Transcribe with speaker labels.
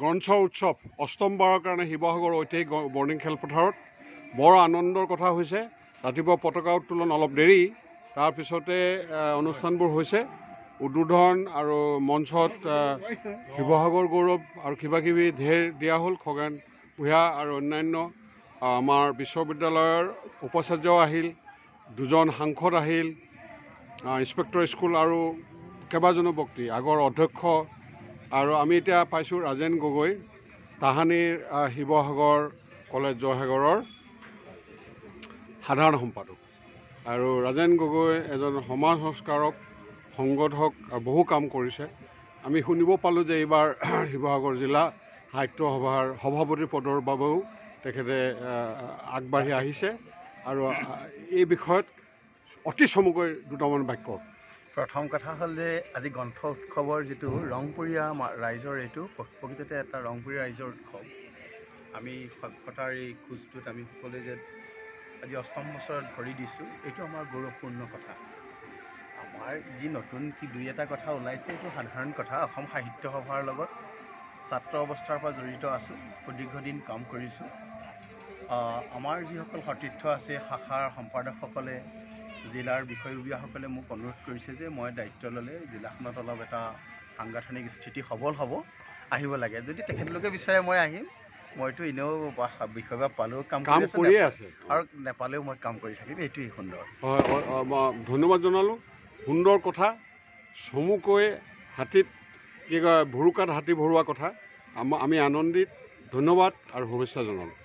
Speaker 1: গ্ৰন্থ উৎসৱ অষ্টমবাৰৰ কাৰণে শিৱসাগৰ ঐতিহাসিক বৰ্ণিং খেলপথাৰত বৰ আনন্দৰ কথা হৈছে। ৰাতিপুৱা পতাকা উত্তোলন অলপ দেৰি, তাৰপিছতে অনুষ্ঠানবোৰ হৈছে উদ্বোধন আৰু মঞ্চত শিৱসাগৰ গৌৰৱ আৰু কিবাকিবি ঢেৰ দিয়া হ'ল। খগেন ভূঞা আৰু অন্যান্য আমাৰ বিশ্ববিদ্যালয়ৰ উপাচাৰ্যও আহিল, দুজন সাংসদ আহিল, ইন্সপেক্টৰ স্কুল আৰু কেইবাজনো ব্যক্তি, আগৰ অধ্যক্ষ, আৰু আমি এতিয়া পাইছোঁ ৰাজেন গগৈ, তাহানিৰ শিৱসাগৰ কলেজ জয়সাগৰৰ সাধাৰণ সম্পাদক। আৰু ৰাজেন গগৈ এজন সমাজ সংস্কাৰক, সংগঠক, বহু কাম কৰিছে। আমি শুনিব পালোঁ যে এইবাৰ শিৱসাগৰ জিলা সাহিত্য সভাৰ সভাপতি পদৰ বাবেও তেখেতে আগবাঢ়ি আহিছে। আৰু এই বিষয়ত অতি চমুকৈ দুটামান বাক্য।
Speaker 2: প্ৰথম কথা হ'ল যে আজি গ্ৰন্থ উৎসৱৰ যিটো ৰংপুৰীয়া ৰাইজৰ, এইটো প্ৰকৃততে এটা ৰংপুৰীয়া ৰাইজৰ উৎসৱ। আমি সভ্যতাৰ এই খোজটোত আমি সকলোৱে যে আজি অষ্টম বছৰত ভৰি দিছোঁ, এইটো আমাৰ গৌৰৱপূৰ্ণ কথা। আমাৰ যি নতুন দুই এটা কথা ওলাইছে, এইটো সাধাৰণ কথা। অসম সাহিত্য সভাৰ লগত ছাত্ৰ অৱস্থাৰ পৰা জড়িত আছোঁ, সুদীৰ্ঘদিন কাম কৰিছোঁ। আমাৰ যিসকল সতীৰ্থ আছে, শাখাৰ সম্পাদকসকলে, জিলাৰ বিষয়ববীয়াসকলে মোক অনুৰোধ কৰিছে যে মই দায়িত্ব ল'লে জিলাখনত অলপ এটা সাংগঠনিক স্থিতি সবল হ'ব, আহিব লাগে। যদি তেখেতলোকে বিচাৰে মই আহিম। মইতো এনেও বিষয়ববীয়া পালেও কাম কৰি আছোঁ আৰু নেপালেও মই কাম কৰি থাকিম। এইটোৱেই সুন্দৰ।
Speaker 1: হয়, ধন্যবাদ জনালোঁ। সুন্দৰ কথা, চমুকৈ হাতীত কি কয় ভুৰুকাত হাতী ভৰোৱা কথা। আমি আনন্দিত। ধন্যবাদ আৰু শুভেচ্ছা জনালোঁ।